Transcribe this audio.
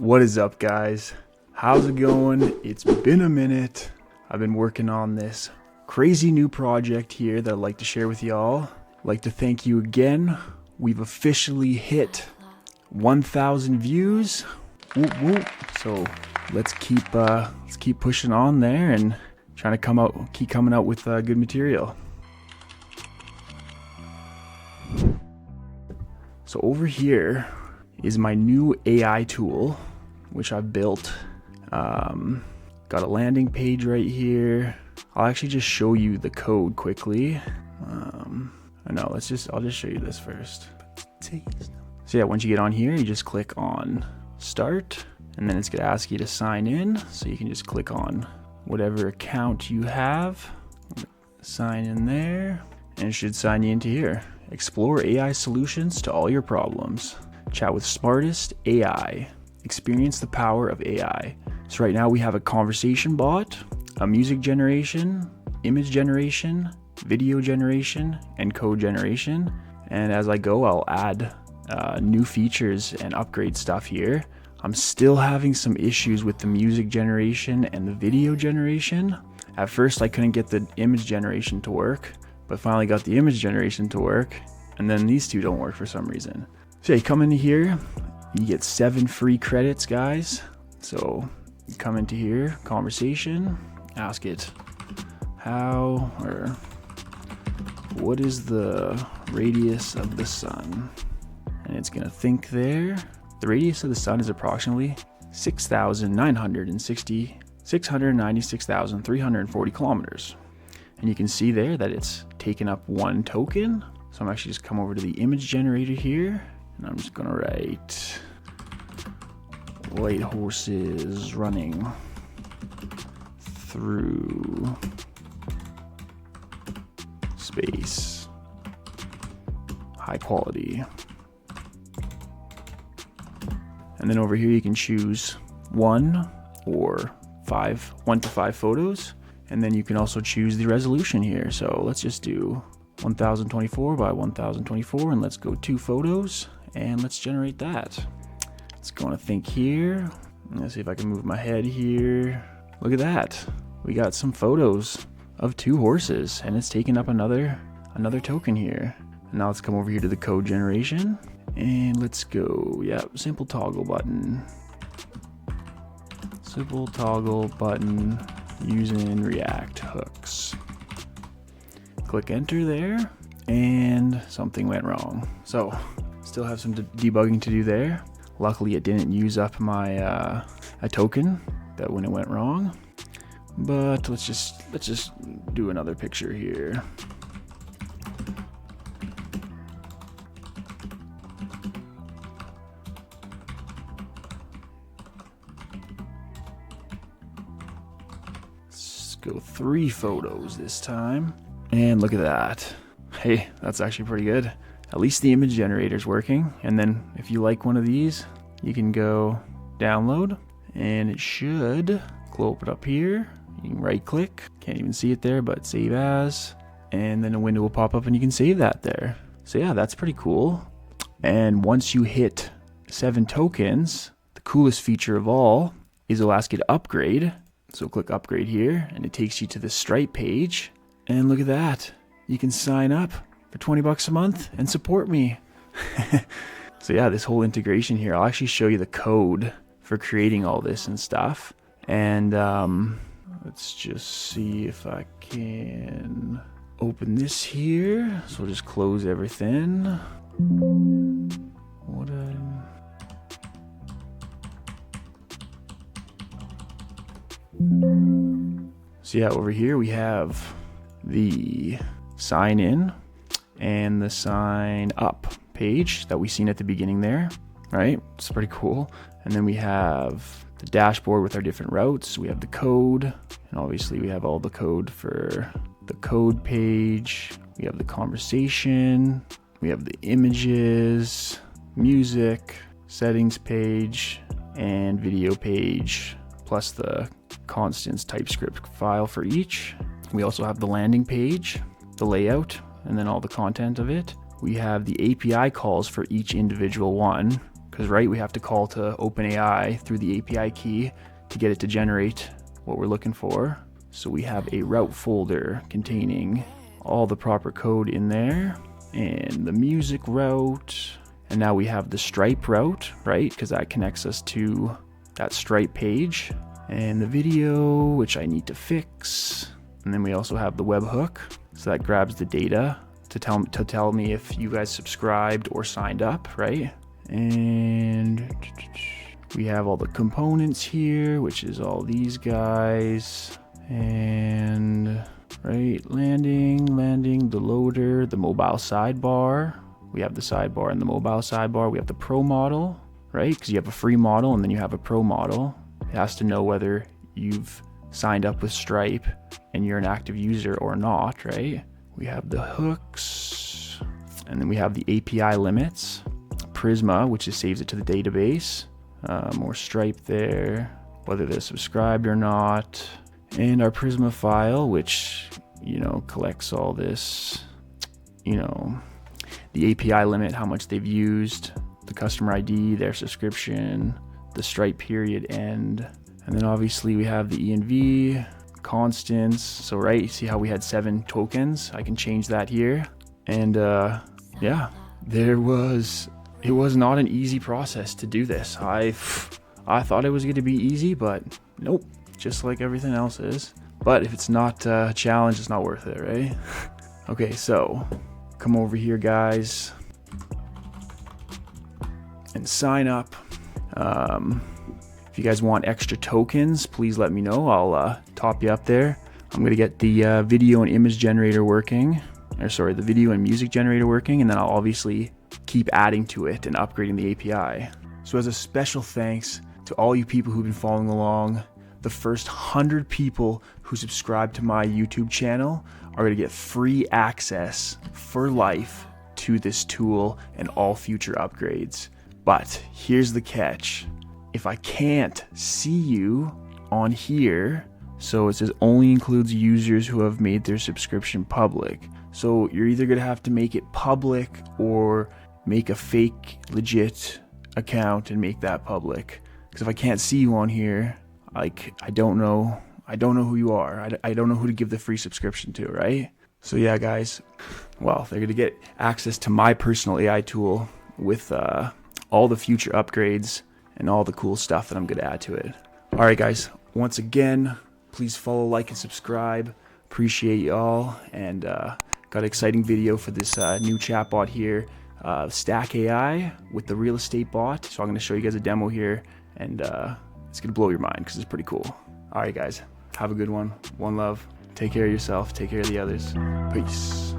What is up, guys? How's it going? It's been a minute. I've been working on this crazy new project here that I'd like to share with y'all. I'd like to thank you again. We've officially hit 1,000 views. Whoop, whoop. So let's keep pushing on there and trying to keep coming out with good material. So over here is my new AI tool, which I've built. Got a landing page right here. I'll actually just show you the code quickly. I'll just show you this first. So yeah, once you get on here, you just click on start, and then it's gonna ask you to sign in. So you can just click on whatever account you have, sign in there, and it should sign you into here. Explore AI solutions to all your problems. Chat with smartest AI. Experience the power of AI. So right now we have a conversation bot, a music generation, image generation, video generation, and code generation. And as I go, I'll add new features and upgrade stuff here. I'm still having some issues with the music generation and the video generation. At first I couldn't get the image generation to work, but finally got the image generation to work, and then these two don't work for some reason. So you come into here, you get 7 free credits, guys. So you come into here, conversation, ask it what is the radius of the sun? And it's gonna think there. The radius of the sun is approximately 696,340 kilometers. And you can see there that it's taken up 1 token. So I'm actually just come over to the image generator here, and I'm just gonna write white horses running through space, high quality. And then over here you can choose 1 to 5 photos. And then you can also choose the resolution here. So let's just do 1024 by 1024, and let's go 2 photos, and let's generate that. Let's go on to think here. Let's see if I can move my head here. Look at that. We got some photos of 2 horses, and it's taking up another token here. And now let's come over here to the code generation, and let's go, simple toggle button. Simple toggle button using React hooks. Click enter there, and something went wrong. So still have some debugging to do there. Luckily it didn't use up my a token that when it went wrong. But let's just do another picture here. Let's go 3 photos this time. And look at that. Hey, that's actually pretty good. At least the image generator is working. And then if you like one of these, you can go download, and it should open up here. You can right click, can't even see it there, but save as, and then a window will pop up and you can save that there. So yeah, that's pretty cool. And once you hit 7 tokens, the coolest feature of all is it'll ask you to upgrade. So click upgrade here, and it takes you to the Stripe page. And look at that. You can sign up for 20 bucks a month and support me. So yeah, this whole integration here, I'll actually show you the code for creating all this and stuff. And let's just see if I can open this here. So we'll just close everything. So yeah, over here we have the sign in and the sign up page that we seen at the beginning there, right? It's pretty cool. And then we have the dashboard with our different routes. We have the code, and obviously we have all the code for the code page. We have the conversation, we have the images, music, settings page, and video page, plus the constants TypeScript file for each. We also have the landing page, the layout, and then all the content of it. We have the API calls for each individual one, because right, we have to call to OpenAI through the API key to get it to generate what we're looking for. So we have a route folder containing all the proper code in there, and the music route, and now we have the Stripe route, right, because that connects us to that Stripe page, and the video, which I need to fix, and then we also have the webhook, so that grabs the data to tell me if you guys subscribed or signed up, right? And we have all the components here, which is all these guys, and right, landing, the loader, the mobile sidebar. We have the sidebar and the mobile sidebar. We have the pro model, right? Because you have a free model and then you have a pro model. It has to know whether you've signed up with Stripe and you're an active user or not, right? We have the hooks, and then we have the API limits, Prisma, which just saves it to the database, more Stripe there, whether they're subscribed or not, and our Prisma file, which, you know, collects all this, you know, the API limit, how much they've used, the customer ID, their subscription, the Stripe period end, and then obviously we have the env, constants. So right, you see how we had 7 tokens? I can change that here, and yeah, it was not an easy process to do this. I thought it was going to be easy, but nope, just like everything else is. But if it's not a challenge, it's not worth it, right? Okay, so come over here, guys, and sign up. If you guys want extra tokens, please let me know. I'll top you up there. I'm gonna get the video and image generator working, or sorry, the video and music generator working, and then I'll obviously keep adding to it and upgrading the API. So as a special thanks to all you people who've been following along, the first 100 people who subscribe to my YouTube channel are gonna get free access for life to this tool and all future upgrades. But here's the catch. If I can't see you on here, so it says only includes users who have made their subscription public. So you're either gonna have to make it public or make a fake legit account and make that public. Because if I can't see you on here, like, I don't know who you are. I don't know who to give the free subscription to, right? So yeah, guys, well, they're gonna get access to my personal AI tool with all the future upgrades and all the cool stuff that I'm gonna add to it. All right, guys, once again, please follow, like, and subscribe. Appreciate y'all, and got an exciting video for this new chatbot here, Stack AI with the real estate bot. So I'm gonna show you guys a demo here, and it's gonna blow your mind because it's pretty cool. All right, guys, have a good one. One love. Take care of yourself. Take care of the others. Peace.